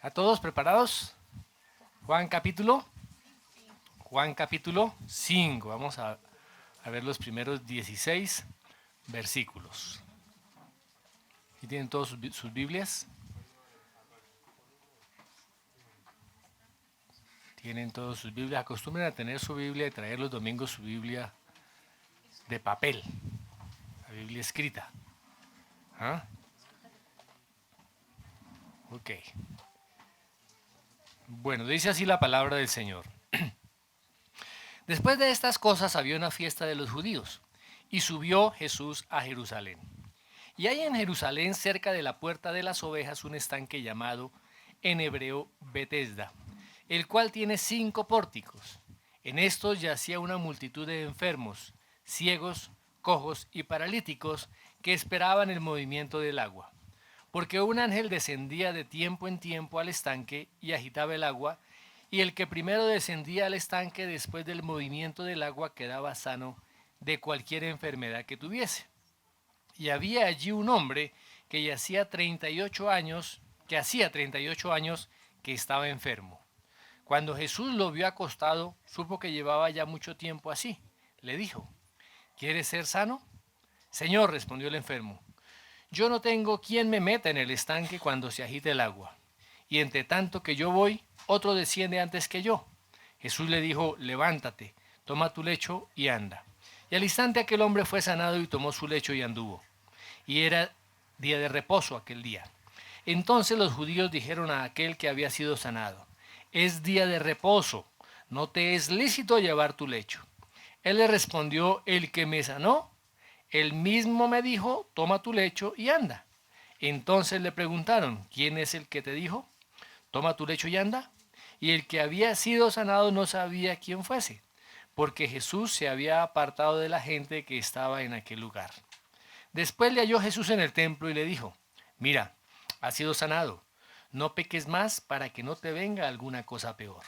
¿A todos preparados? Juan capítulo 5. Vamos a ver los primeros 16 versículos. ¿Y tienen todos sus Biblias? Tienen todos sus Biblias. Acostumbren a tener su Biblia y traer los domingos su Biblia de papel, la Biblia escrita. ¿Ah? Ok. Bueno, dice así la palabra del Señor. Después de estas cosas había una fiesta de los judíos, y subió Jesús a Jerusalén. Y hay en Jerusalén, cerca de la puerta de las ovejas, un estanque llamado en hebreo Betesda, el cual tiene 5 pórticos. En estos yacía una multitud de enfermos, ciegos, cojos y paralíticos que esperaban el movimiento del agua. Porque un ángel descendía de tiempo en tiempo al estanque y agitaba el agua, y el que primero descendía al estanque después del movimiento del agua quedaba sano de cualquier enfermedad que tuviese. Y había allí un hombre que hacía 38 años, que estaba enfermo. Cuando Jesús lo vio acostado, supo que llevaba ya mucho tiempo así. Le dijo: ¿quieres ser sano? Señor, respondió el enfermo, yo no tengo quien me meta en el estanque cuando se agite el agua. Y entre tanto que yo voy, otro desciende antes que yo. Jesús le dijo: levántate, toma tu lecho y anda. Y al instante aquel hombre fue sanado y tomó su lecho y anduvo. Y era día de reposo aquel día. Entonces los judíos dijeron a aquel que había sido sanado: es día de reposo, no te es lícito llevar tu lecho. Él le respondió: el que me sanó, él mismo me dijo: toma tu lecho y anda. Entonces le preguntaron: ¿quién es el que te dijo: toma tu lecho y anda? Y el que había sido sanado no sabía quién fuese, porque Jesús se había apartado de la gente que estaba en aquel lugar. Después le halló Jesús en el templo y le dijo: mira, has sido sanado, no peques más para que no te venga alguna cosa peor.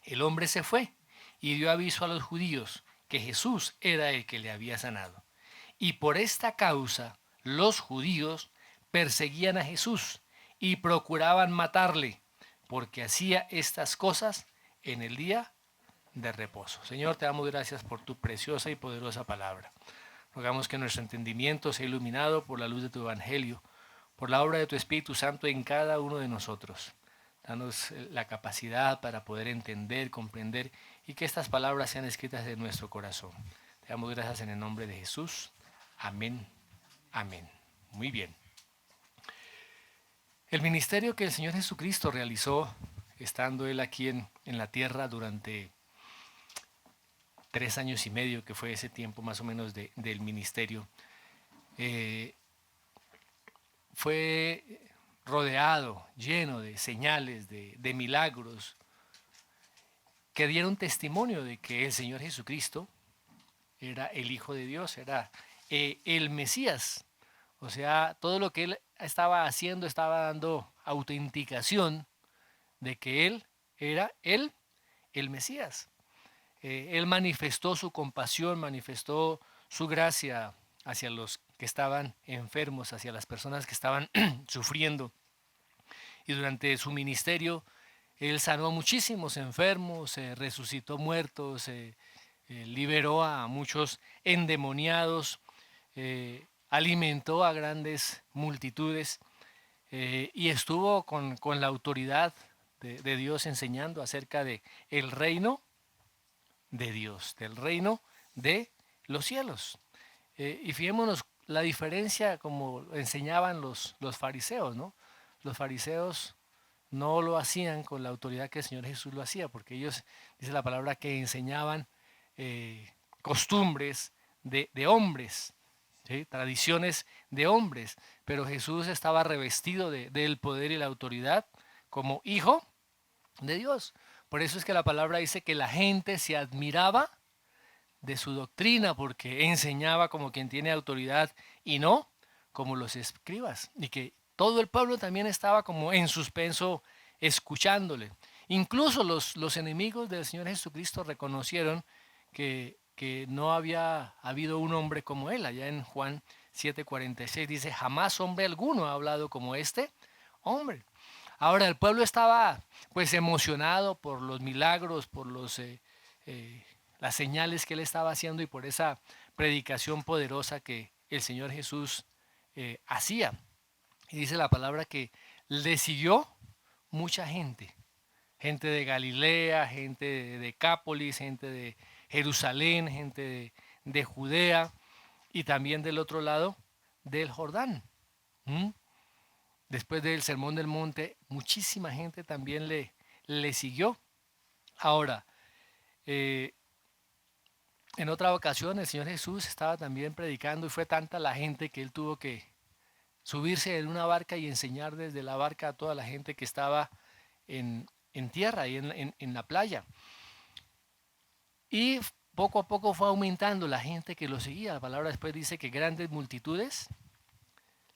El hombre se fue y dio aviso a los judíos que Jesús era el que le había sanado. Y por esta causa los judíos perseguían a Jesús y procuraban matarle, porque hacía estas cosas en el día de reposo. Señor, te damos gracias por tu preciosa y poderosa palabra. Rogamos que nuestro entendimiento sea iluminado por la luz de tu Evangelio, por la obra de tu Espíritu Santo en cada uno de nosotros. Danos la capacidad para poder entender, comprender y que estas palabras sean escritas en nuestro corazón. Te damos gracias en el nombre de Jesús. Amén. Amén. Muy bien. El ministerio que el Señor Jesucristo realizó, estando Él aquí en la tierra durante 3 años y medio, que fue ese tiempo más o menos del ministerio, fue rodeado, lleno de señales, de milagros, que dieron testimonio de que el Señor Jesucristo era el Hijo de Dios, era el Mesías. O sea, todo lo que Él estaba haciendo estaba dando autenticación de que Él era el Mesías. Él manifestó su compasión, manifestó su gracia hacia los que estaban enfermos, hacia las personas que estaban sufriendo. Y durante su ministerio, Él sanó a muchísimos enfermos, resucitó muertos, liberó a muchos endemoniados, alimentó a grandes multitudes y estuvo con la autoridad de Dios enseñando acerca de el reino de Dios, del reino de los cielos. Y fijémonos la diferencia como enseñaban los fariseos, ¿no? Los fariseos no lo hacían con la autoridad que el Señor Jesús lo hacía, porque ellos, dice la palabra, que enseñaban costumbres de hombres, ¿sí? Tradiciones de hombres, pero Jesús estaba revestido del poder y la autoridad como hijo de Dios. Por eso es que la palabra dice que la gente se admiraba de su doctrina, porque enseñaba como quien tiene autoridad y no como los escribas, y que todo el pueblo también estaba como en suspenso escuchándole. Incluso los enemigos del Señor Jesucristo reconocieron que no había habido un hombre como él. Allá en Juan 7:46 dice: jamás hombre alguno ha hablado como este hombre. Ahora el pueblo estaba pues emocionado por los milagros, por las señales que él estaba haciendo y por esa predicación poderosa que el Señor Jesús hacía. Y dice la palabra que le siguió mucha gente, gente de Galilea, gente de Decápolis, gente de Jerusalén, gente de Judea y también del otro lado del Jordán. ¿Mm? Después del Sermón del Monte, muchísima gente también le siguió. Ahora, eh, en otra ocasión el Señor Jesús estaba también predicando y fue tanta la gente que él tuvo que subirse en una barca y enseñar desde la barca a toda la gente que estaba en tierra y en la playa. Y poco a poco fue aumentando la gente que lo seguía. La palabra después dice que grandes multitudes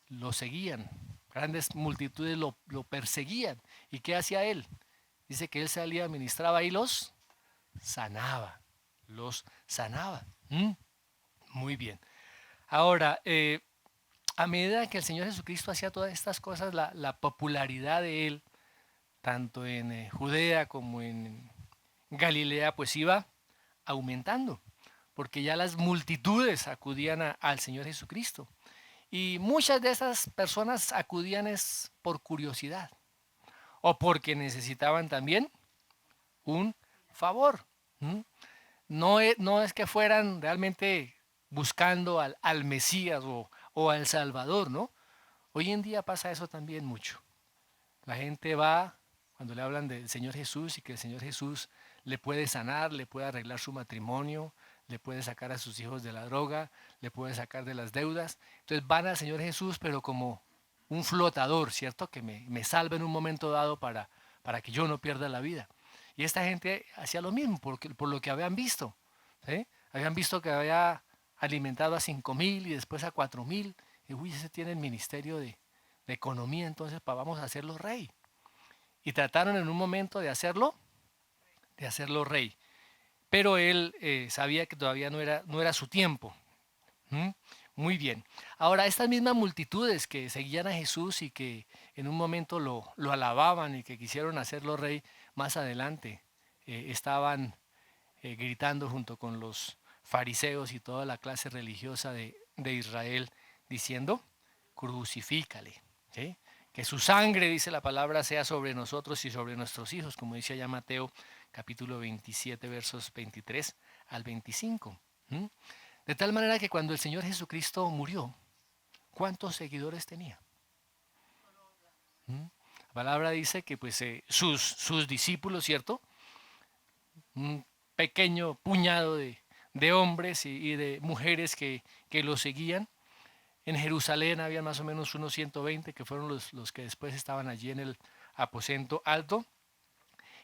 lo seguían, grandes multitudes lo perseguían. ¿Y qué hacía él? Dice que él salía, ministraba y sanaba, los sanaba. ¿Mm? Muy bien. Ahora, a medida que el Señor Jesucristo hacía todas estas cosas, la popularidad de él, tanto en Judea como en Galilea, pues iba aumentando, porque ya las multitudes acudían al Señor Jesucristo. Y muchas de esas personas acudían es por curiosidad o porque necesitaban también un favor. ¿Mm? No es que fueran realmente buscando al Mesías o al Salvador, ¿no? Hoy en día pasa eso también mucho. La gente va, cuando le hablan del Señor Jesús y que el Señor Jesús le puede sanar, le puede arreglar su matrimonio, le puede sacar a sus hijos de la droga, le puede sacar de las deudas. Entonces van al Señor Jesús, pero como un flotador, ¿cierto? Que me salve en un momento dado para que yo no pierda la vida. Y esta gente hacía lo mismo por lo que habían visto. ¿Sí? Habían visto que había alimentado a 5.000 y después a 4.000. Y uy, ese tiene el ministerio de economía, entonces vamos a hacerlo rey. Y trataron en un momento de hacerlo rey. Pero él sabía que todavía no era su tiempo. ¿Mm? Muy bien. Ahora, estas mismas multitudes que seguían a Jesús y que en un momento lo alababan y que quisieron hacerlo rey, más adelante estaban gritando junto con los fariseos y toda la clase religiosa de Israel, diciendo, crucifícale. ¿Sí? Que su sangre, dice la palabra, sea sobre nosotros y sobre nuestros hijos, como dice allá Mateo capítulo 27, versos 23 al 25. ¿Mm? De tal manera que cuando el Señor Jesucristo murió, ¿cuántos seguidores tenía? ¿Mm? La palabra dice que pues sus discípulos, ¿cierto? Un pequeño puñado de hombres y de mujeres que lo seguían. En Jerusalén había más o menos unos 120 que fueron los que después estaban allí en el aposento alto.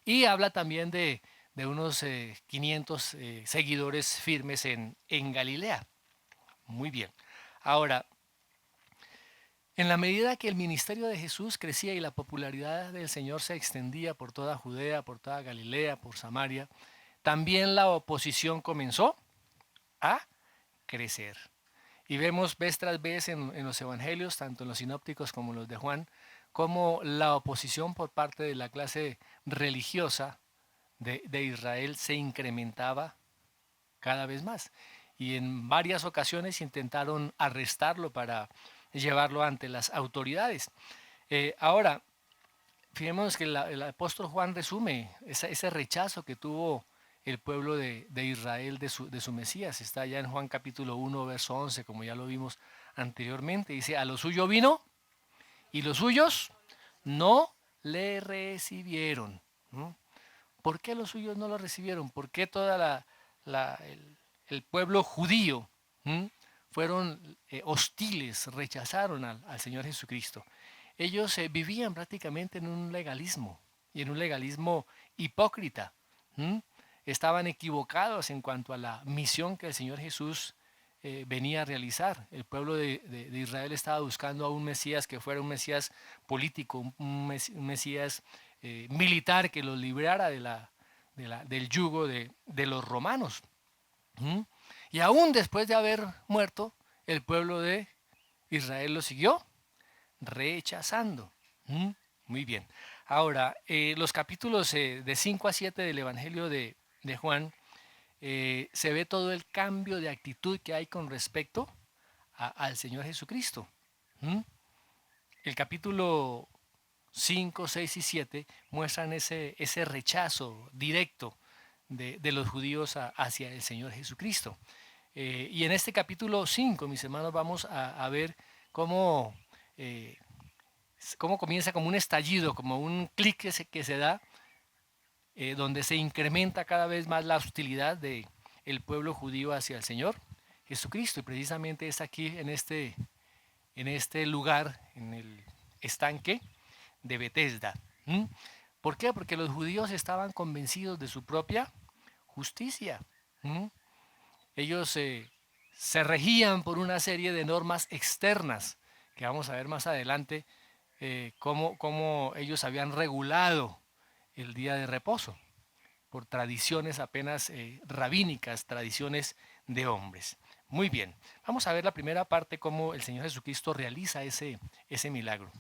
Y habla también de unos 500 seguidores firmes en Galilea. Muy bien. Ahora, en la medida que el ministerio de Jesús crecía y la popularidad del Señor se extendía por toda Judea, por toda Galilea, por Samaria, también la oposición comenzó a crecer. Y vemos vez tras vez en los evangelios, tanto en los sinópticos como en los de Juan, cómo la oposición por parte de la clase religiosa de Israel se incrementaba cada vez más. Y en varias ocasiones intentaron arrestarlo para llevarlo ante las autoridades. Ahora, fijémonos que el apóstol Juan resume ese rechazo que tuvo el pueblo de Israel de su Mesías. Está allá en Juan capítulo 1, verso 11, como ya lo vimos anteriormente. Dice, a lo suyo vino y los suyos no le recibieron. ¿No? ¿Por qué los suyos no lo recibieron? ¿Por qué toda el pueblo judío fueron hostiles, rechazaron al Señor Jesucristo? Ellos vivían prácticamente en un legalismo y en un legalismo hipócrita. ¿Mm? Estaban equivocados en cuanto a la misión que el Señor Jesús venía a realizar. El pueblo de Israel estaba buscando a un Mesías que fuera un Mesías político, un Mesías militar que los librara del yugo de los romanos. ¿Mm? Y aún después de haber muerto, el pueblo de Israel lo siguió rechazando. ¿Mm? Muy bien. Ahora, los capítulos de 5 a 7 del Evangelio de Juan, se ve todo el cambio de actitud que hay con respecto al Señor Jesucristo. ¿Mm? El capítulo 5, 6 y 7 muestran ese rechazo directo de los judíos hacia el Señor Jesucristo. Y en este capítulo 5, mis hermanos, vamos a ver cómo, eh, cómo comienza como un estallido, como un clic que se da, donde se incrementa cada vez más la hostilidad del pueblo judío hacia el Señor Jesucristo. Y precisamente es aquí, en este lugar, en el estanque de Betesda. ¿Mm? ¿Por qué? Porque los judíos estaban convencidos de su propia justicia. ¿Mm? Ellos se regían por una serie de normas externas, que vamos a ver más adelante, cómo ellos habían regulado el día de reposo, por tradiciones apenas rabínicas, tradiciones de hombres. Muy bien, vamos a ver la primera parte, cómo el Señor Jesucristo realiza ese milagro.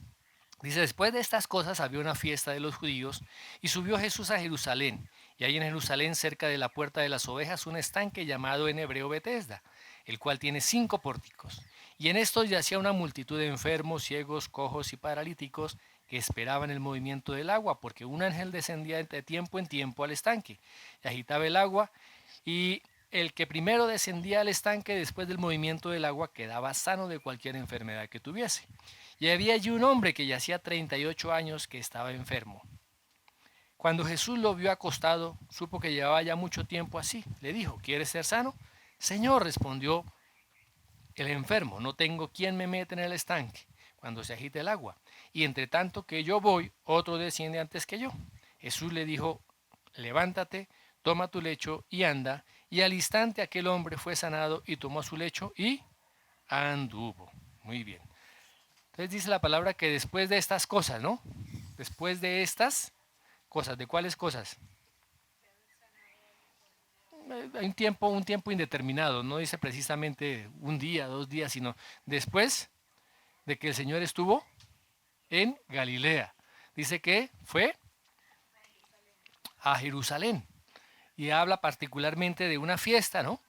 Dice, después de estas cosas había una fiesta de los judíos y subió Jesús a Jerusalén. Y hay en Jerusalén, cerca de la puerta de las ovejas, un estanque llamado en hebreo Betesda, el cual tiene 5 pórticos. Y en estos yacía una multitud de enfermos, ciegos, cojos y paralíticos que esperaban el movimiento del agua, porque un ángel descendía de tiempo en tiempo al estanque y agitaba el agua, y el que primero descendía al estanque después del movimiento del agua quedaba sano de cualquier enfermedad que tuviese. Y había allí un hombre que yacía 38 años que estaba enfermo. Cuando Jesús lo vio acostado, supo que llevaba ya mucho tiempo así. Le dijo, ¿quieres ser sano? Señor, respondió el enfermo, no tengo quien me meta en el estanque cuando se agite el agua. Y entre tanto que yo voy, otro desciende antes que yo. Jesús le dijo, levántate, toma tu lecho y anda. Y al instante aquel hombre fue sanado y tomó su lecho y anduvo. Muy bien. Entonces dice la palabra que después de estas cosas, ¿no? Después de estas cosas, ¿de cuáles cosas? Hay un tiempo indeterminado, no dice precisamente un día, 2 días, sino después de que el Señor estuvo en Galilea. Dice que fue a Jerusalén y habla particularmente de una fiesta, ¿no?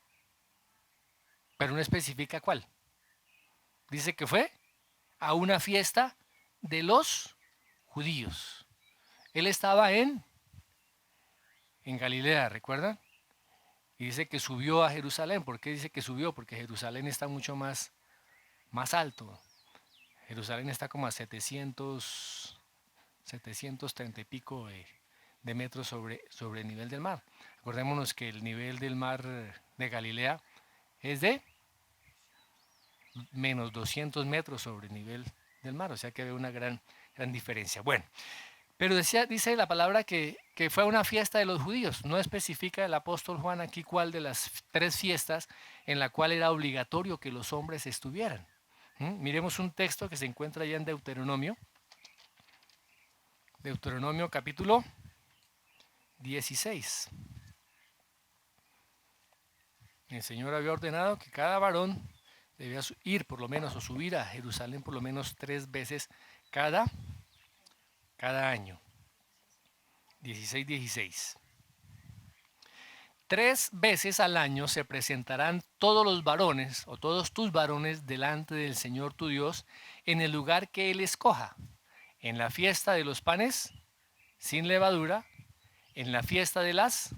Pero no especifica cuál. Dice que fue a una fiesta de los judíos. Él estaba en Galilea, ¿recuerdan? Y dice que subió a Jerusalén. ¿Por qué dice que subió? Porque Jerusalén está mucho más alto. Jerusalén está como a 730 y pico de metros sobre el nivel del mar. Acordémonos que el nivel del mar de Galilea es de menos 200 metros sobre el nivel del mar, o sea que hay una gran diferencia. Bueno, pero dice la palabra que fue una fiesta de los judíos. No especifica el apóstol Juan aquí cuál de las 3 fiestas en la cual era obligatorio que los hombres estuvieran. Miremos un texto que se encuentra allá en Deuteronomio. Deuteronomio capítulo 16. El Señor había ordenado que cada varón debía ir por lo menos o subir a Jerusalén por lo menos 3 veces cada año. 16:16. 3 veces al año se presentarán todos los varones o todos tus varones delante del Señor tu Dios en el lugar que Él escoja, en la fiesta de los panes sin levadura, en la fiesta de las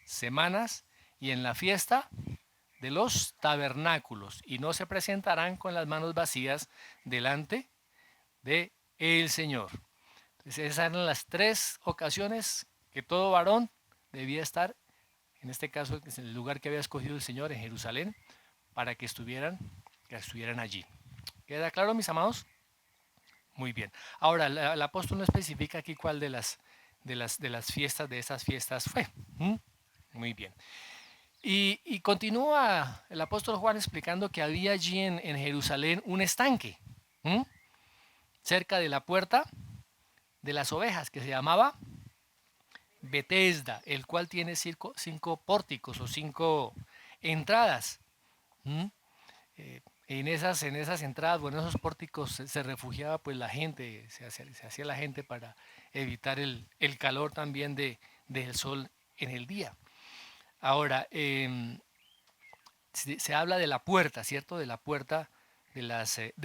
semanas y en la fiesta de los tabernáculos, y no se presentarán con las manos vacías delante de el Señor. Entonces esas eran las 3 ocasiones que todo varón debía estar, en este caso en el lugar que había escogido el Señor en Jerusalén, para que estuvieran allí. ¿Queda claro, mis amados? Muy bien. Ahora, el apóstol no especifica aquí cuál de las fiestas, de esas fiestas fue. Muy bien. Y continúa el apóstol Juan explicando que había allí en Jerusalén un estanque, cerca de la puerta de las ovejas, que se llamaba Betesda, el cual tiene 5 pórticos o 5 entradas. en esas entradas, bueno, en esos pórticos se refugiaba pues la gente, se hacía la gente para evitar el calor también del sol en el día. Ahora, se habla de la puerta, ¿cierto? De la puerta de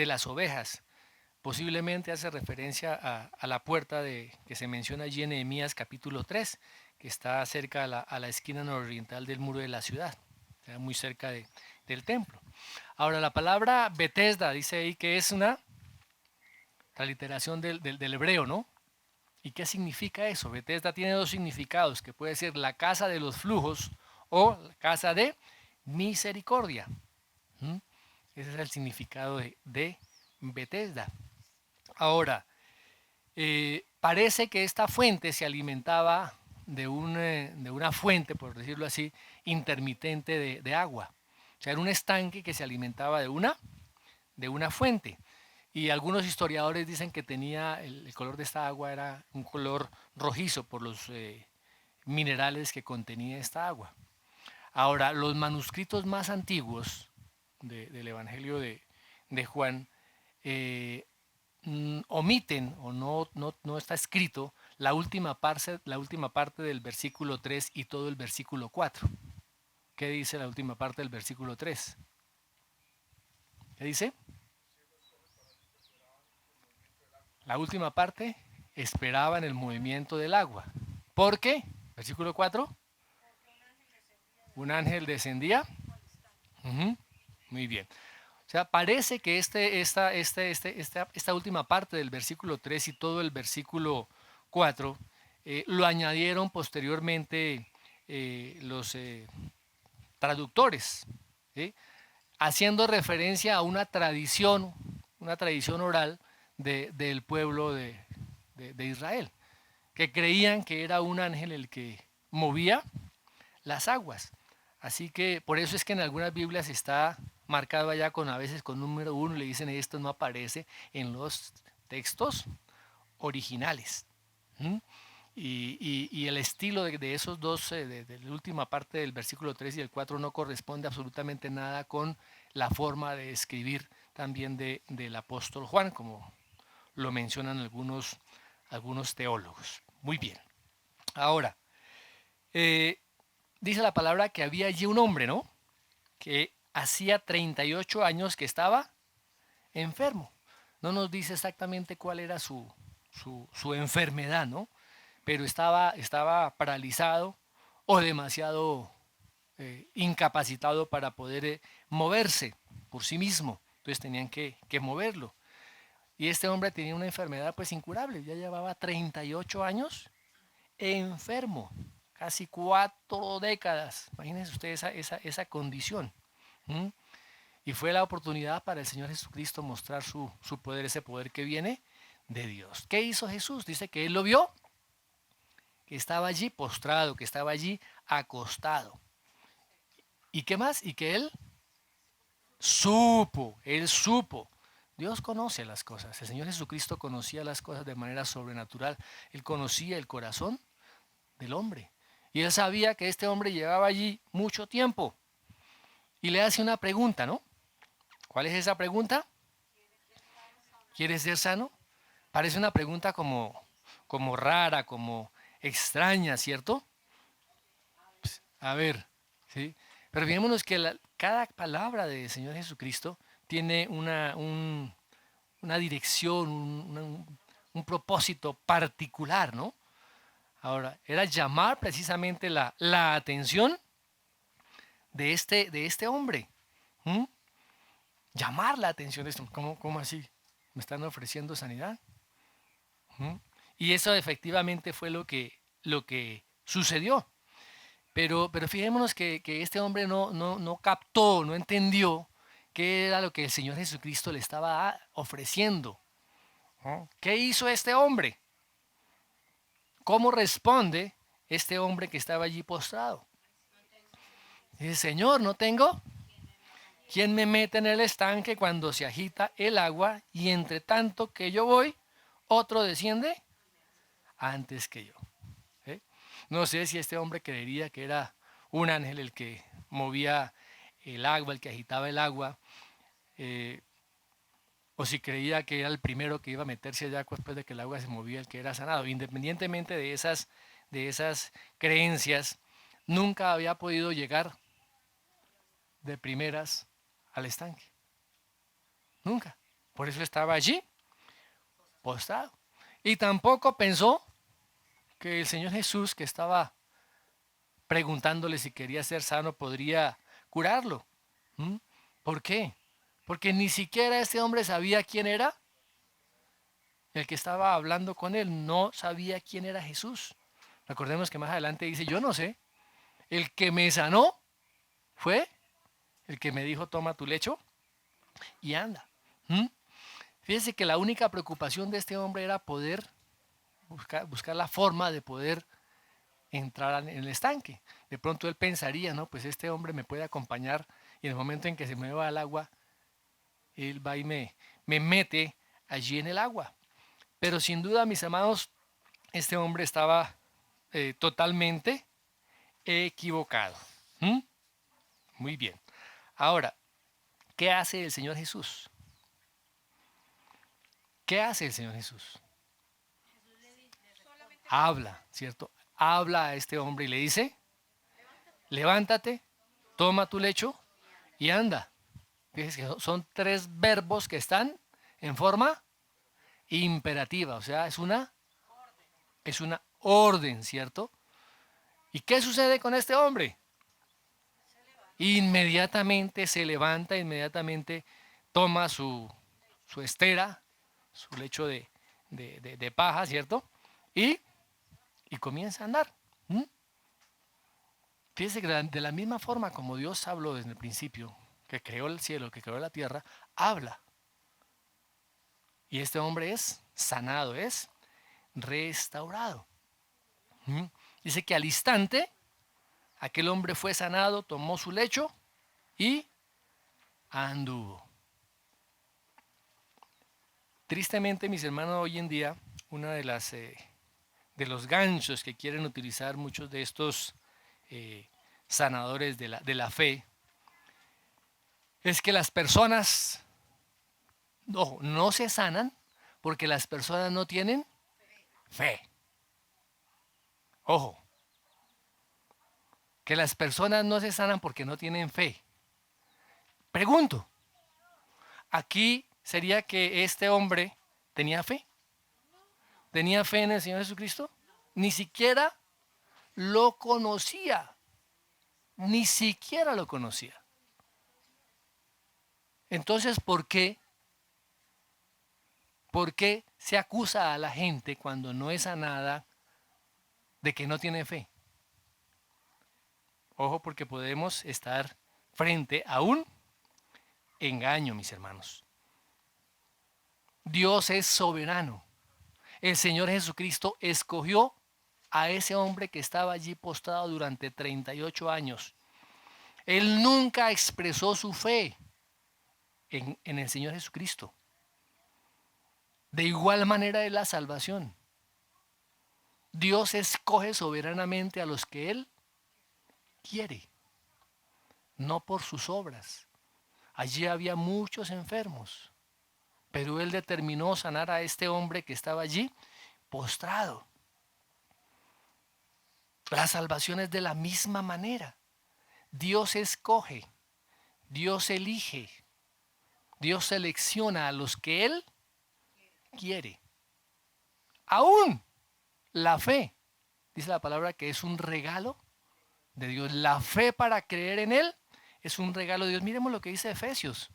las ovejas. Posiblemente hace referencia a la puerta que se menciona allí en Nehemías capítulo 3, que está cerca a la esquina nororiental del muro de la ciudad, muy cerca del templo. Ahora, la palabra Betesda dice ahí que es una transliteración del hebreo, ¿no? ¿Y qué significa eso? Betesda tiene dos significados, que puede ser la casa de los flujos o la casa de misericordia. ¿Mm? Ese es el significado de Betesda. Ahora, parece que esta fuente se alimentaba de una fuente, por decirlo así, intermitente de agua. O sea, era un estanque que se alimentaba de una fuente. Y algunos historiadores dicen que tenía, el color de esta agua era un color rojizo por los minerales que contenía esta agua. Ahora, los manuscritos más antiguos del Evangelio de Juan eh, omiten o no está escrito la última parte del versículo 3 y todo el versículo 4. ¿Qué dice la última parte del versículo 3? ¿Qué dice? La última parte esperaba en el movimiento del agua. ¿Por qué? Versículo 4. Un ángel descendía. Ujú, muy bien. O sea, parece que esta última parte del versículo 3 y todo el versículo 4 lo añadieron posteriormente los traductores, ¿sí? Haciendo referencia a una tradición oral del pueblo de Israel, que creían que era un ángel el que movía las aguas. Así que por eso es que en algunas Biblias está marcado allá con a veces con número 1, le dicen esto no aparece en los textos originales. ¿Mm? Y el estilo de esos dos, de la última parte del versículo 3 y el 4 no corresponde absolutamente nada con la forma de escribir también del apóstol Juan, como lo mencionan algunos teólogos. Muy bien. Ahora, eh, dice la palabra que había allí un hombre, ¿no? Que hacía 38 años que estaba enfermo. No nos dice exactamente cuál era su enfermedad, ¿no? Pero estaba paralizado o demasiado incapacitado para poder moverse por sí mismo. Entonces tenían que moverlo. Y este hombre tenía una enfermedad pues incurable. Ya llevaba 38 años enfermo. Casi 4 décadas. Imagínense ustedes esa condición. ¿Mm? Y fue la oportunidad para el Señor Jesucristo mostrar su poder, ese poder que viene de Dios. ¿Qué hizo Jesús? Dice que él lo vio, que estaba allí postrado, que estaba allí acostado. ¿Y qué más? Y que él supo. Dios conoce las cosas. El Señor Jesucristo conocía las cosas de manera sobrenatural. Él conocía el corazón del hombre. Y él sabía que este hombre llevaba allí mucho tiempo. Y le hace una pregunta, ¿no? ¿Cuál es esa pregunta? ¿Quieres ser sano? Parece una pregunta como rara, como extraña, ¿cierto? A ver, ¿sí? Pero fijémonos que cada palabra del Señor Jesucristo tiene una dirección, un propósito particular, ¿no? Ahora, era llamar precisamente la atención de este hombre. ¿Mm? Llamar la atención de esto. ¿Cómo así? ¿Me están ofreciendo sanidad? ¿Mm? Y eso efectivamente fue lo que sucedió. Pero fijémonos que este hombre no captó, no entendió qué era lo que el Señor Jesucristo le estaba ofreciendo. ¿No? ¿Qué hizo este hombre? ¿Cómo responde este hombre que estaba allí postrado? Dice, Señor, no tengo quien me mete en el estanque cuando se agita el agua y entre tanto que yo voy, otro desciende antes que yo. ¿Eh? No sé si este hombre creería que era un ángel el que movía el agua, el que agitaba el agua, eh, o si creía que era el primero que iba a meterse allá después de que el agua se movía, el que era sanado. Independientemente de esas creencias, nunca había podido llegar de primeras al estanque. Nunca. Por eso estaba allí, postrado. Y tampoco pensó que el Señor Jesús, que estaba preguntándole si quería ser sano, podría curarlo. ¿Mm? ¿Por qué? Porque ni siquiera este hombre sabía quién era. El que estaba hablando con él no sabía quién era Jesús. Recordemos que más adelante dice, yo no sé, el que me sanó fue el que me dijo, toma tu lecho y anda. ¿Mm? Fíjense que la única preocupación de este hombre era poder buscar la forma de poder entrar en el estanque. De pronto él pensaría, no, pues este hombre me puede acompañar y en el momento en que se me va al agua, él va y me mete allí en el agua. Pero sin duda, mis amados, este hombre estaba totalmente equivocado. ¿Mm? Muy bien. Ahora, ¿qué hace el Señor Jesús? ¿Qué hace el Señor Jesús? Habla, ¿cierto? Habla a este hombre y le dice, levántate, toma tu lecho y anda. Fíjense que son tres verbos que están en forma imperativa, o sea, es una orden, ¿cierto? ¿Y qué sucede con este hombre? Inmediatamente se levanta, inmediatamente toma su estera, su lecho de paja, ¿cierto? Y, y comienza a andar. ¿Mm? Fíjese que de la misma forma como Dios habló desde el principio, que creó el cielo, que creó la tierra, habla. Y este hombre es sanado, es restaurado. ¿Mm? Dice que al instante aquel hombre fue sanado, tomó su lecho y anduvo. Tristemente, mis hermanos, hoy en día, una de los ganchos que quieren utilizar muchos de estos sanadores de la fe es que las personas no se sanan porque las personas no tienen fe. Ojo, que las personas no se sanan porque no tienen fe. Pregunto, aquí sería que este hombre tenía fe. ¿Tenía fe en el Señor Jesucristo? Ni siquiera lo conocía. Ni siquiera lo conocía. Entonces, ¿por qué? ¿Por qué se acusa a la gente cuando no es sanada de que no tiene fe? Ojo, porque podemos estar frente a un engaño, mis hermanos. Dios es soberano. El Señor Jesucristo escogió a ese hombre que estaba allí postrado durante 38 años. Él nunca expresó su fe en el Señor Jesucristo. De igual manera es la salvación. Dios escoge soberanamente a los que Él quiere, no por sus obras. Allí había muchos enfermos, pero Él determinó sanar a este hombre que estaba allí postrado. La salvación es de la misma manera. Dios escoge, Dios elige, Dios selecciona a los que Él quiere. Aún la fe, dice la palabra que es un regalo de Dios. La fe para creer en Él es un regalo de Dios. Miremos lo que dice Efesios.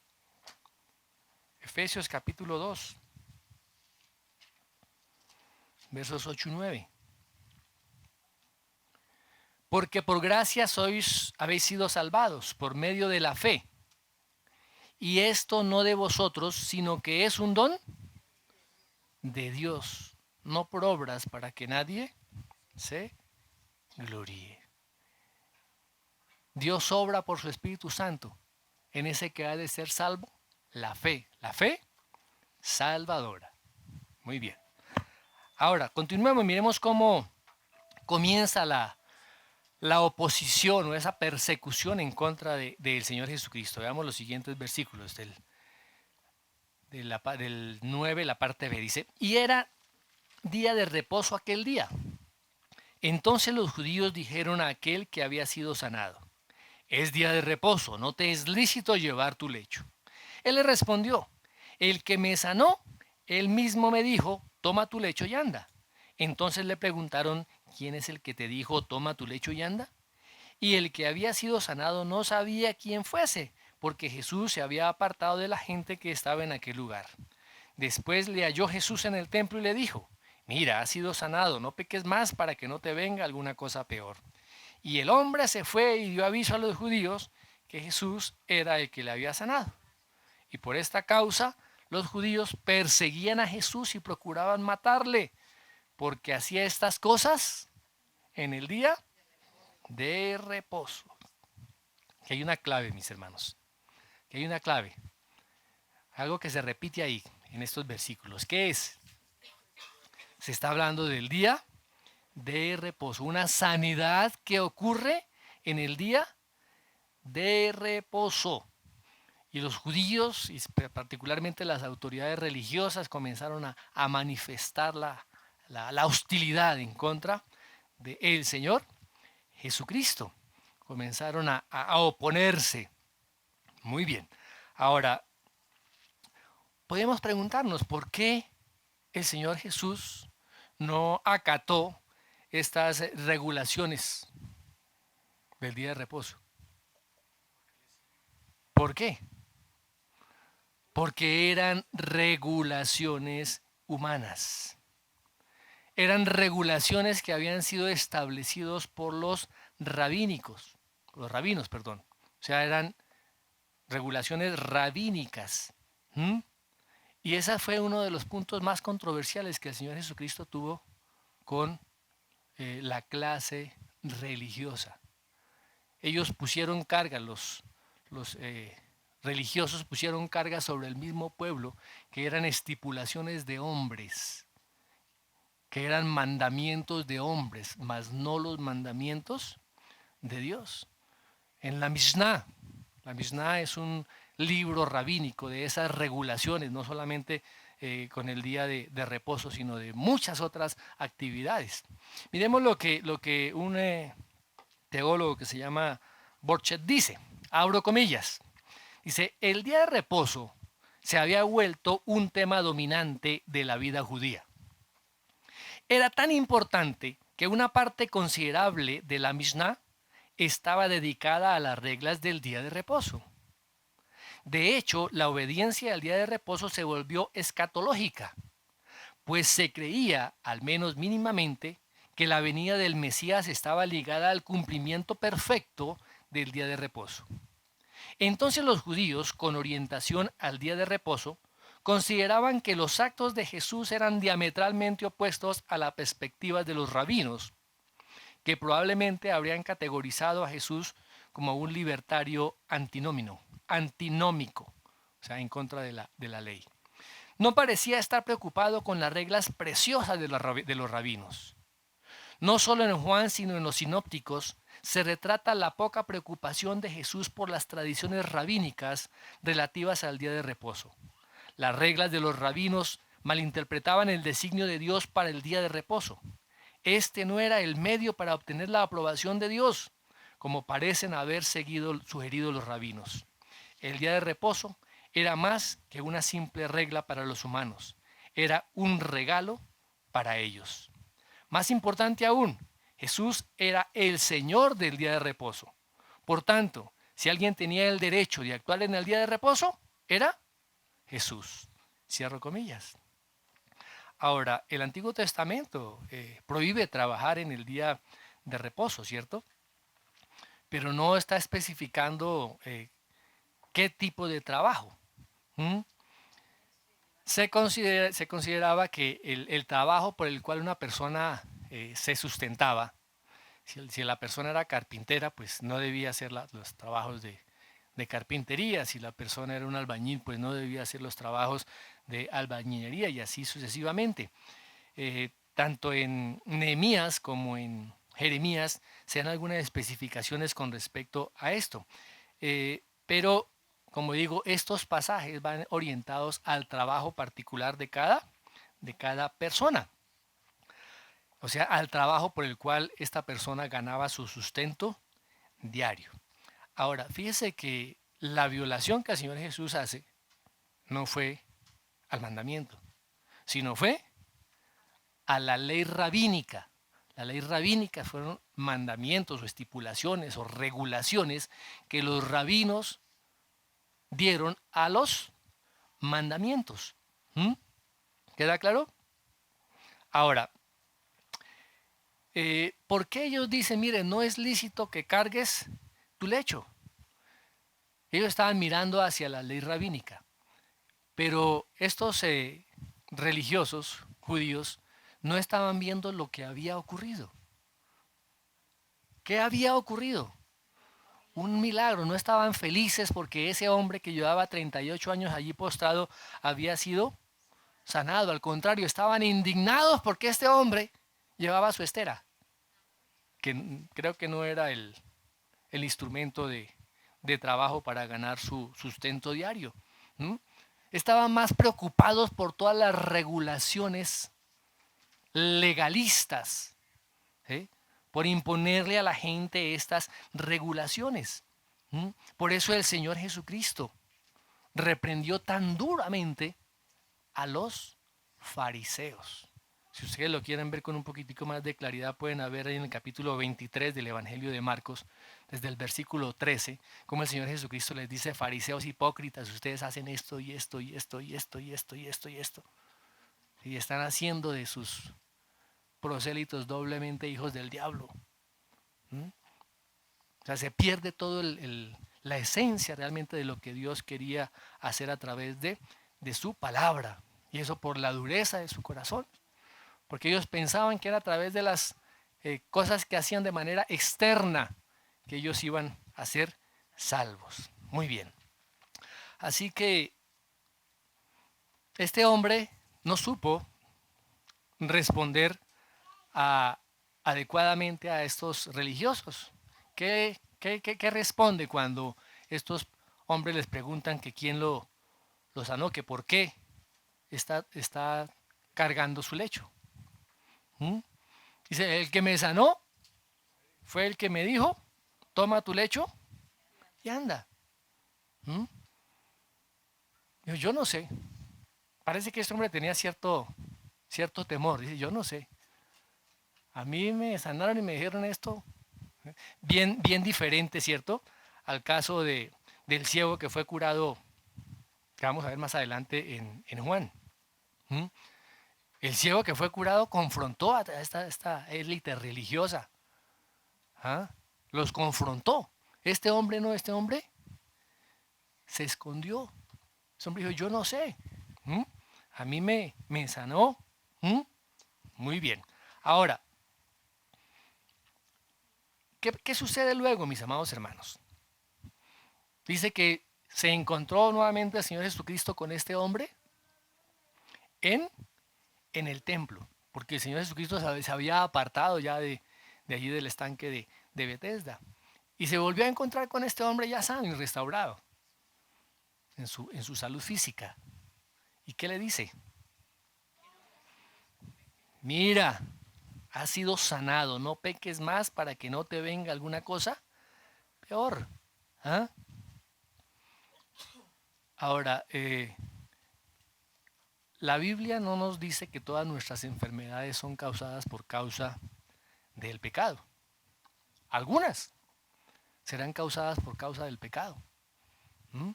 Efesios capítulo 2, versos 8 y 9. Porque por gracia habéis sido salvados por medio de la fe. Y esto no de vosotros, sino que es un don de Dios, no por obras para que nadie se gloríe. Dios obra por su Espíritu Santo en ese que ha de ser salvo, la fe salvadora. Muy bien. Ahora, continuemos, miremos cómo comienza la oposición o esa persecución en contra del Señor Jesucristo. Veamos los siguientes versículos del del 9, la parte B. Dice, y era día de reposo aquel día. Entonces los judíos dijeron a aquel que había sido sanado, es día de reposo, no te es lícito llevar tu lecho. Él le respondió, el que me sanó, él mismo me dijo, toma tu lecho y anda. Entonces le preguntaron, ¿quién es el que te dijo, toma tu lecho y anda? Y el que había sido sanado no sabía quién fuese, porque Jesús se había apartado de la gente que estaba en aquel lugar. Después le halló Jesús en el templo y le dijo, mira, has sido sanado, no peques más para que no te venga alguna cosa peor. Y el hombre se fue y dio aviso a los judíos que Jesús era el que le había sanado. Y por esta causa los judíos perseguían a Jesús y procuraban matarle, porque hacía estas cosas en el día de reposo. Que hay una clave, mis hermanos, que hay una clave, algo que se repite ahí en estos versículos. ¿Qué es? Se está hablando del día de reposo, una sanidad que ocurre en el día de reposo. Y los judíos, y particularmente las autoridades religiosas, comenzaron a manifestar la hostilidad en contra del Señor Jesucristo. Comenzaron a oponerse. Muy bien. Ahora, podemos preguntarnos por qué el Señor Jesús no acató estas regulaciones del día de reposo. ¿Por qué? Porque eran regulaciones humanas. Eran regulaciones que habían sido establecidos por los rabinos, perdón. O sea, eran regulaciones rabínicas. ¿Mm? Y ese fue uno de los puntos más controversiales que el Señor Jesucristo tuvo con la clase religiosa. Ellos pusieron carga, los religiosos pusieron carga sobre el mismo pueblo, que eran estipulaciones de hombres, que eran mandamientos de hombres, mas no los mandamientos de Dios. En la Mishnah es un libro rabínico de esas regulaciones, no solamente con el día de reposo, sino de muchas otras actividades. Miremos lo que un teólogo que se llama Borchet dice, abro comillas, dice, el día de reposo se había vuelto un tema dominante de la vida judía. Era tan importante que una parte considerable de la Mishnah estaba dedicada a las reglas del día de reposo. De hecho, la obediencia al día de reposo se volvió escatológica, pues se creía, al menos mínimamente, que la venida del Mesías estaba ligada al cumplimiento perfecto del día de reposo. Entonces los judíos, con orientación al día de reposo, consideraban que los actos de Jesús eran diametralmente opuestos a las perspectivas de los rabinos, que probablemente habrían categorizado a Jesús como un libertario antinómico, o sea, en contra de la ley. No parecía estar preocupado con las reglas preciosas de los rabinos. No solo en Juan, sino en los sinópticos, se retrata la poca preocupación de Jesús por las tradiciones rabínicas relativas al día de reposo. Las reglas de los rabinos malinterpretaban el designio de Dios para el día de reposo. Este no era el medio para obtener la aprobación de Dios, como parecen haber sugerido los rabinos. El día de reposo era más que una simple regla para los humanos, era un regalo para ellos. Más importante aún, Jesús era el Señor del día de reposo. Por tanto, si alguien tenía el derecho de actuar en el día de reposo, era Jesús. Cierro comillas. Ahora, el Antiguo Testamento prohíbe trabajar en el día de reposo, ¿cierto? Pero no está especificando qué tipo de trabajo. ¿Mm? Se consideraba que el trabajo por el cual una persona se sustentaba, si la persona era carpintera, pues no debía hacer los trabajos de carpintería; si la persona era un albañil, pues no debía hacer los trabajos de albañilería, y así sucesivamente. Tanto en Nehemías como en Jeremías se dan algunas especificaciones con respecto a esto. Pero como digo, estos pasajes van orientados al trabajo particular de cada persona. O sea, al trabajo por el cual esta persona ganaba su sustento diario. Ahora, fíjese que la violación que el Señor Jesús hace no fue al mandamiento, sino fue a la ley rabínica. La ley rabínica fueron mandamientos o estipulaciones o regulaciones que los rabinos dieron a los mandamientos. ¿Mm? ¿Queda claro? Ahora, ¿por qué ellos dicen, mire, no es lícito que cargues tu lecho? Ellos estaban mirando hacia la ley rabínica, pero estos religiosos judíos no estaban viendo lo que había ocurrido. ¿Qué había ocurrido? Un milagro. No estaban felices porque ese hombre que llevaba 38 años allí postrado había sido sanado. Al contrario, estaban indignados porque este hombre llevaba su estera, que creo que no era el instrumento de trabajo para ganar su sustento diario. ¿Mm? Estaban más preocupados por todas las regulaciones legalistas, ¿sí? Por imponerle a la gente estas regulaciones. ¿Mm? Por eso el Señor Jesucristo reprendió tan duramente a los fariseos. Si ustedes lo quieren ver con un poquitico más de claridad, pueden ver ahí en el capítulo 23 del Evangelio de Marcos, desde el versículo 13, como el Señor Jesucristo les dice: fariseos hipócritas, ustedes hacen esto y esto y esto y esto y esto y esto y esto. Y están haciendo de sus prosélitos doblemente hijos del diablo. ¿Mm? O sea, se pierde todo la esencia realmente de lo que Dios quería hacer a través de su palabra. Y eso por la dureza de su corazón. Porque ellos pensaban que era a través de las cosas que hacían de manera externa que ellos iban a ser salvos. Muy bien. Así que este hombre no supo responder adecuadamente a estos religiosos. ¿Qué responde cuando estos hombres les preguntan que quién lo sanó, que por qué está cargando su lecho? ¿Mm? Dice: el que me sanó fue el que me dijo, toma tu lecho y anda. ¿Mm? Yo no sé. Parece que este hombre tenía cierto temor. Dice: yo no sé. A mí me sanaron y me dijeron esto. Bien diferente, ¿cierto? Al caso del ciego que fue curado, que vamos a ver más adelante en Juan. ¿Mm? El ciego que fue curado confrontó a esta élite religiosa. ¿Ah? Los confrontó. Este hombre se escondió. Ese hombre dijo: yo no sé. ¿Mm? A mí me sanó. ¿Mm? Muy bien. Ahora, ¿qué sucede luego, mis amados hermanos? Dice que se encontró nuevamente el Señor Jesucristo con este hombre en el templo, porque el Señor Jesucristo se había apartado ya de allí del estanque de Betesda, y se volvió a encontrar con este hombre ya sano y restaurado en su salud física. ¿Y qué le dice? Mira, has sido sanado, no peques más para que no te venga alguna cosa peor. ¿Ah? Ahora, la Biblia no nos dice que todas nuestras enfermedades son causadas por causa del pecado. Algunas serán causadas por causa del pecado. ¿Mm?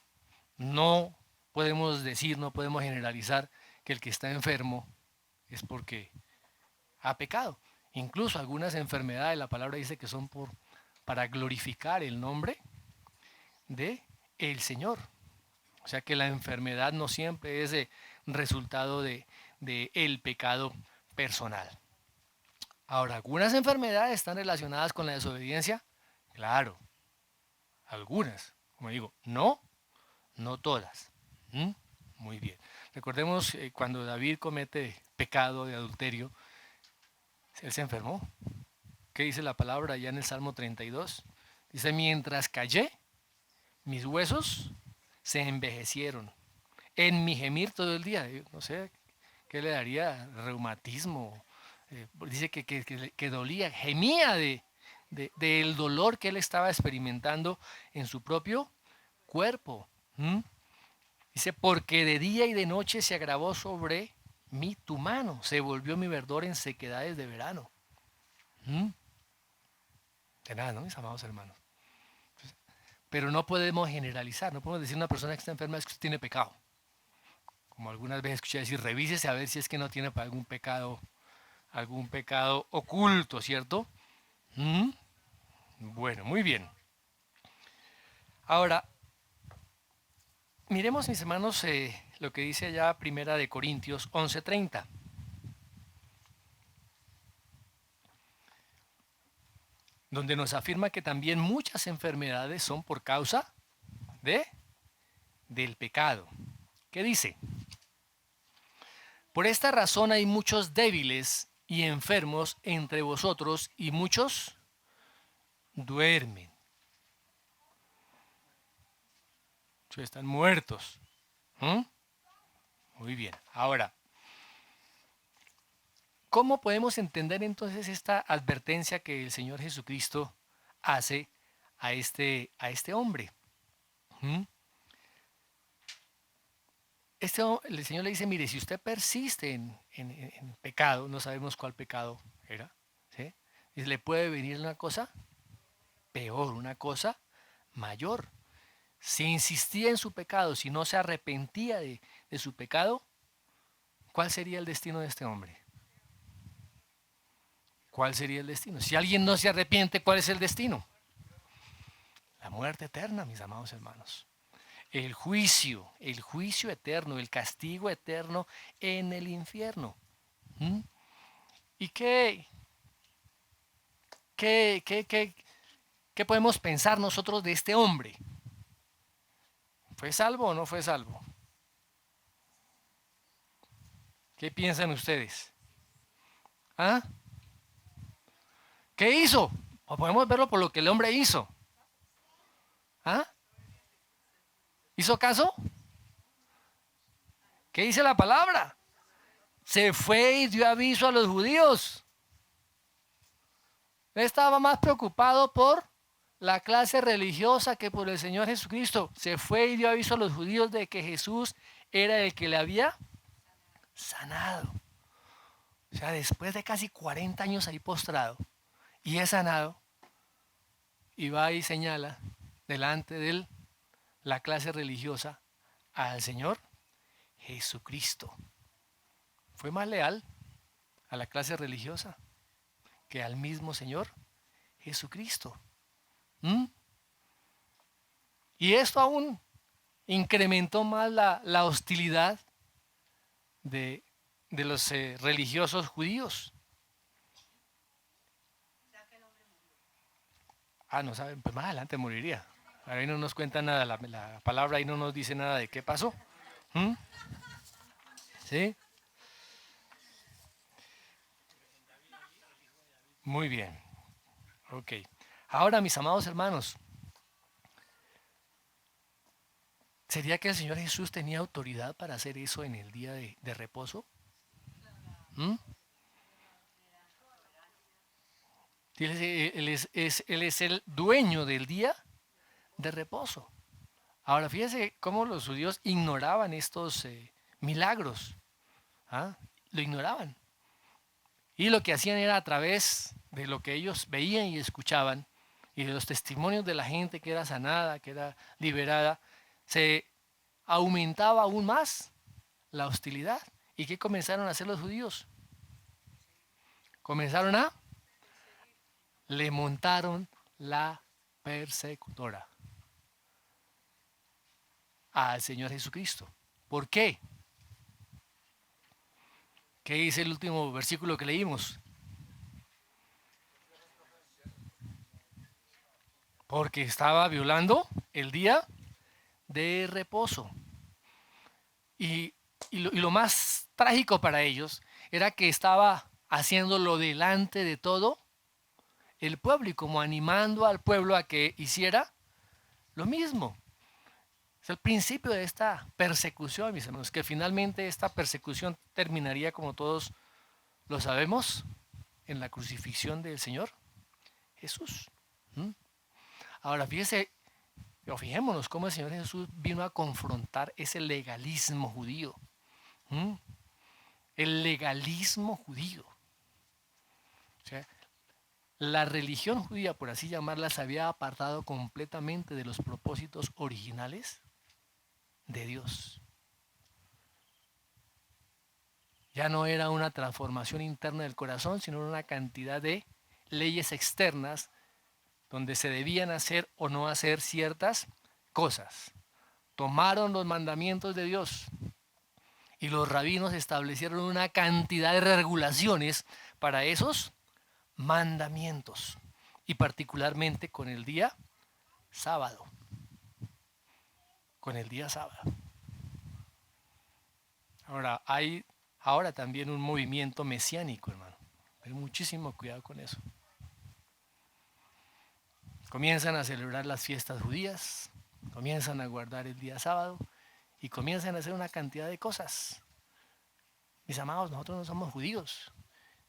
No podemos decir, no podemos generalizar que el que está enfermo es porque ha pecado. Incluso algunas enfermedades, la palabra dice que son para glorificar el nombre de el Señor. O sea que la enfermedad no siempre es resultado de el pecado personal. Ahora, ¿algunas enfermedades están relacionadas con la desobediencia? Claro, algunas. Como digo, no todas. ¿Mm? Muy bien. Recordemos cuando David comete pecado de adulterio, él se enfermó. ¿Qué dice la palabra allá en el Salmo 32? Dice: mientras callé, mis huesos se envejecieron. En mi gemir todo el día, no sé qué le daría, reumatismo. Dice que dolía, gemía del dolor que él estaba experimentando en su propio cuerpo. ¿Mm? Dice, porque de día y de noche se agravó sobre mí tu mano, se volvió mi verdor en sequedades de verano. ¿Mm? De nada, ¿no, mis amados hermanos? Pero no podemos generalizar, no podemos decir a una persona que está enferma es que tiene pecado. Como algunas veces escuché decir, revísese a ver si es que no tiene algún pecado oculto, ¿cierto? ¿Mm? Bueno, muy bien. Ahora, miremos, mis hermanos, lo que dice allá Primera de Corintios 11:30. Donde nos afirma que también muchas enfermedades son por causa de del pecado. ¿Qué dice? Por esta razón hay muchos débiles y enfermos entre vosotros y muchos duermen. Están muertos. ¿Mm? Muy bien. Ahora, ¿cómo podemos entender entonces esta advertencia que el Señor Jesucristo hace a este hombre? ¿Mm? El Señor le dice, mire, si usted persiste en pecado, no sabemos cuál pecado era, ¿sí? Y le puede venir una cosa peor, una cosa mayor. Si insistía en su pecado, si no se arrepentía de su pecado, ¿cuál sería el destino de este hombre? ¿Cuál sería el destino? Si alguien no se arrepiente, ¿cuál es el destino? La muerte eterna, mis amados hermanos. El juicio eterno, el castigo eterno en el infierno. ¿Mm? ¿Y qué podemos pensar nosotros de este hombre? ¿Fue salvo o no fue salvo? ¿Qué piensan ustedes? ¿Ah? ¿Qué hizo? O podemos verlo por lo que el hombre hizo. ¿Ah? ¿Hizo caso? ¿Qué dice la palabra? Se fue y dio aviso a los judíos. Él estaba más preocupado por la clase religiosa que por el Señor Jesucristo. Se fue y dio aviso a los judíos de que Jesús era el que le había sanado. O sea, después de casi 40 años ahí postrado y es sanado, y va y señala delante de la clase religiosa al Señor Jesucristo. Fue más leal a la clase religiosa que al mismo Señor Jesucristo. ¿Mm? Y esto aún incrementó más la hostilidad de los religiosos judíos. No saben, pues más adelante moriría. Ahí no nos cuenta nada, la palabra ahí no nos dice nada de qué pasó. ¿Mm? ¿Sí? Muy bien. Ok. Ahora, mis amados hermanos, ¿sería que el Señor Jesús tenía autoridad para hacer eso en el día de reposo? ¿Mm? Él es el dueño del día de reposo. Ahora, fíjense cómo los judíos ignoraban estos milagros. ¿Ah? Lo ignoraban. Y lo que hacían era a través de lo que ellos veían y escuchaban y de los testimonios de la gente que era sanada, que era liberada, se aumentaba aún más la hostilidad. ¿Y qué comenzaron a hacer los judíos? Comenzaron le montaron la persecutora al Señor Jesucristo. ¿Por qué? ¿Qué dice el último versículo que leímos? Porque estaba violando el día de reposo. Y lo más trágico para ellos era que estaba haciéndolo delante de todo el pueblo y como animando al pueblo a que hiciera lo mismo. Es el principio de esta persecución, mis hermanos, que finalmente esta persecución terminaría, como todos lo sabemos, en la crucifixión del Señor Jesús. ¿Mm? Ahora, fijémonos cómo el Señor Jesús vino a confrontar ese legalismo judío. ¿Mm? El legalismo judío. O sea, la religión judía, por así llamarla, se había apartado completamente de los propósitos originales de Dios. Ya no era una transformación interna del corazón, sino una cantidad de leyes externas donde se debían hacer o no hacer ciertas cosas. Tomaron los mandamientos de Dios y los rabinos establecieron una cantidad de regulaciones para esos mandamientos, y particularmente con el día sábado. Con el día sábado. Ahora, hay ahora también un movimiento mesiánico, hermano. Ten muchísimo cuidado con eso. Comienzan a celebrar las fiestas judías, comienzan a guardar el día sábado y comienzan a hacer una cantidad de cosas. Mis amados, nosotros no somos judíos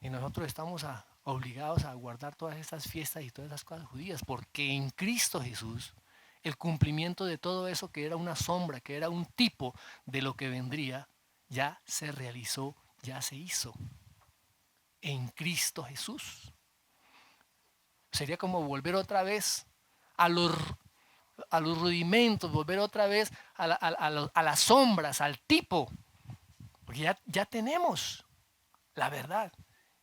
y nosotros estamos obligados a guardar todas estas fiestas y todas esas cosas judías, porque en Cristo Jesús el cumplimiento de todo eso que era una sombra, que era un tipo de lo que vendría, ya se realizó, ya se hizo. En Cristo Jesús. Sería como volver otra vez a los rudimentos, volver otra vez a las sombras, al tipo. Porque ya tenemos la verdad.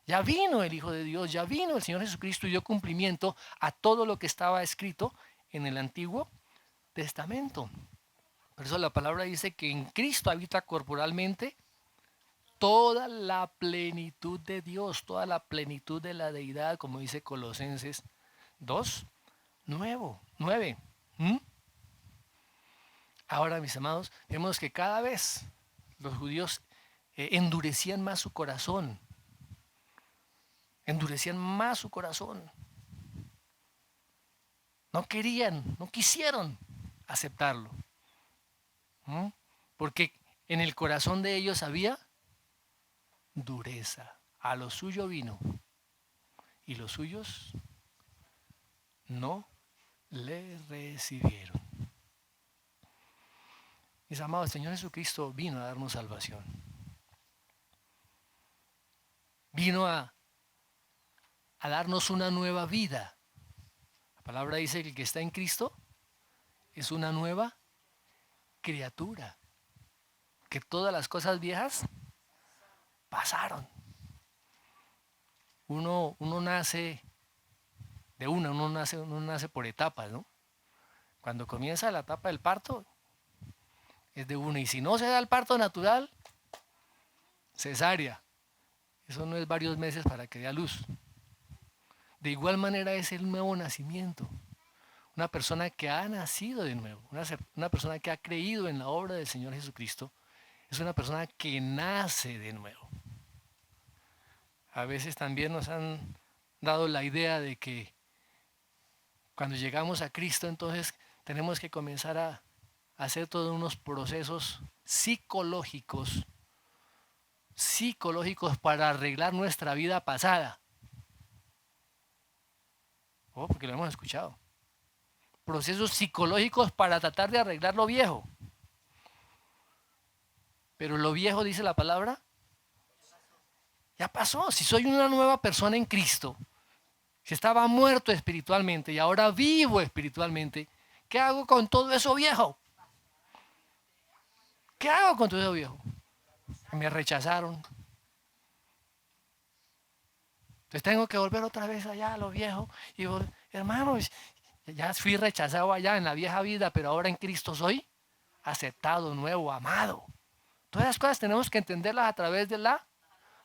Ya vino el Hijo de Dios, ya vino el Señor Jesucristo y dio cumplimiento a todo lo que estaba escrito en el Antiguo Testamento. Por eso la palabra dice que en Cristo habita corporalmente toda la plenitud de Dios, toda la plenitud de la deidad, como dice Colosenses 2:9. Ahora, mis amados, vemos que cada vez los judíos endurecían más su corazón. Endurecían más su corazón. No querían, no quisieron aceptarlo. Porque en el corazón de ellos había dureza. A lo suyo vino y los suyos no le recibieron. Mis amados, el Señor Jesucristo vino a darnos salvación. Vino a darnos una nueva vida. La palabra dice que el que está en Cristo es una nueva criatura. Que todas las cosas viejas pasaron. Uno nace de uno nace por etapas, ¿no? Cuando comienza la etapa del parto, es de una. Y si no se da el parto natural, cesárea. Eso no es varios meses para que dé a luz. De igual manera es el nuevo nacimiento. Una persona que ha nacido de nuevo, una persona que ha creído en la obra del Señor Jesucristo, es una persona que nace de nuevo. A veces también nos han dado la idea de que cuando llegamos a Cristo, entonces tenemos que comenzar a hacer todos unos procesos psicológicos para arreglar nuestra vida pasada. Porque lo hemos escuchado. Procesos psicológicos para tratar de arreglar lo viejo. Pero lo viejo, dice la palabra, ya pasó. Si soy una nueva persona en Cristo, si estaba muerto espiritualmente y ahora vivo espiritualmente, ¿qué hago con todo eso viejo? ¿Qué hago con todo eso viejo? Me rechazaron. Entonces tengo que volver otra vez allá a lo viejo. Y hermanos, ya fui rechazado allá en la vieja vida, pero ahora en Cristo soy aceptado, nuevo, amado. Todas las cosas tenemos que entenderlas a través de la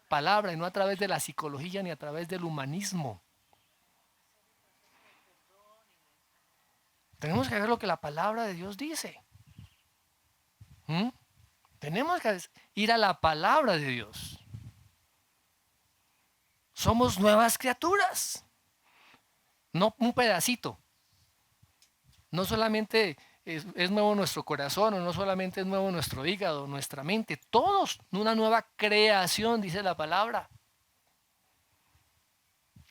palabra y no a través de la psicología ni a través del humanismo. Tenemos que ver lo que la palabra de Dios dice. Tenemos que ir a la palabra de Dios. Somos nuevas criaturas. No un pedacito. No solamente es nuevo nuestro corazón, o no solamente es nuevo nuestro hígado, nuestra mente, todos, una nueva creación, dice la palabra.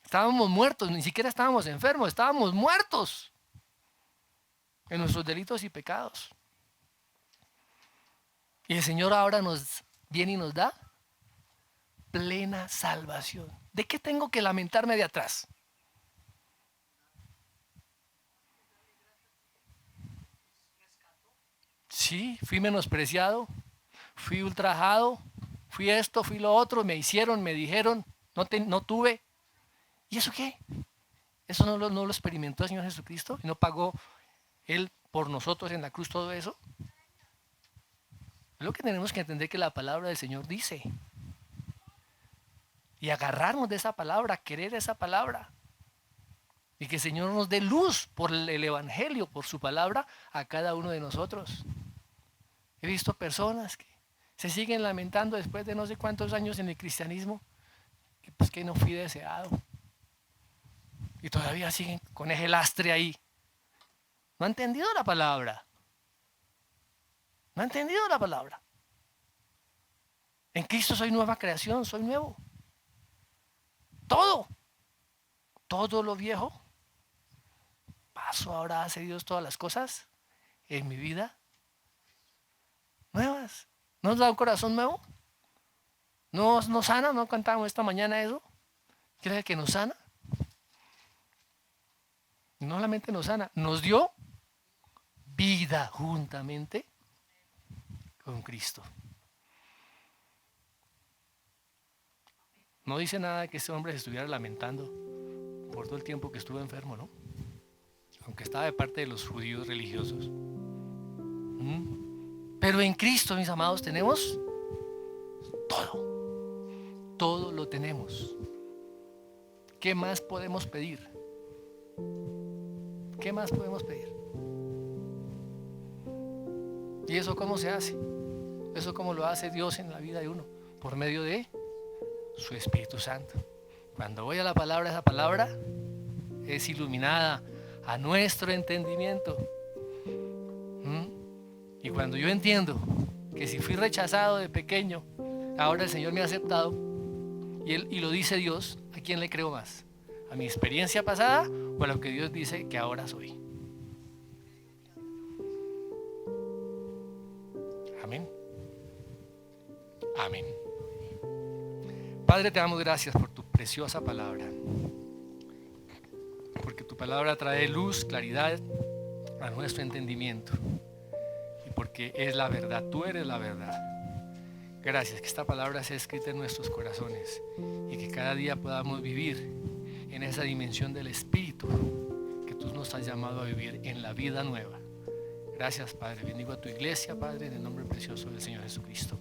Estábamos muertos, ni siquiera estábamos enfermos, estábamos muertos en nuestros delitos y pecados. Y el Señor ahora nos viene y nos da plena salvación. ¿De qué tengo que lamentarme de atrás? Sí, fui menospreciado, fui ultrajado, fui esto, fui lo otro, me hicieron, me dijeron, no tuve. ¿Y eso qué? ¿Eso no lo experimentó el Señor Jesucristo? ¿Y no pagó Él por nosotros en la cruz todo eso? Es lo que tenemos que entender, que la palabra del Señor dice. Y agarrarnos de esa palabra, querer esa palabra. Y que el Señor nos dé luz por el Evangelio, por su palabra, a cada uno de nosotros. He visto personas que se siguen lamentando después de no sé cuántos años en el cristianismo, que pues que no fui deseado. Y todavía siguen con ese lastre ahí. No ha entendido la palabra. No ha entendido la palabra. En Cristo soy nueva creación, soy nuevo. Todo lo viejo pasó, ahora hace Dios todas las cosas en mi vida nuevas. ¿No nos da un corazón nuevo? ¿No nos sana? ¿No cantamos esta mañana eso? ¿Cree que nos sana? No solamente nos sana, nos dio vida juntamente con Cristo. No dice nada que este hombre se estuviera lamentando por todo el tiempo que estuvo enfermo, ¿no? Aunque estaba de parte de los judíos religiosos. Pero en Cristo, mis amados, tenemos todo. Todo lo tenemos. ¿Qué más podemos pedir? ¿Qué más podemos pedir? ¿Y eso cómo se hace? ¿Eso cómo lo hace Dios en la vida de uno? Por medio de su Espíritu Santo. Cuando voy a la palabra, esa palabra es iluminada a nuestro entendimiento. Y cuando yo entiendo que si fui rechazado de pequeño, ahora el Señor me ha aceptado, y lo dice Dios, ¿a quién le creo más? ¿A mi experiencia pasada o a lo que Dios dice que ahora soy? Amén. Amén. Padre, te damos gracias por tu preciosa palabra, porque tu palabra trae luz, claridad a nuestro entendimiento, y porque es la verdad, tú eres la verdad. Gracias que esta palabra sea escrita en nuestros corazones y que cada día podamos vivir en esa dimensión del Espíritu que tú nos has llamado a vivir, en la vida nueva. Gracias, Padre. Bendigo a tu iglesia, Padre, en el nombre precioso del Señor Jesucristo.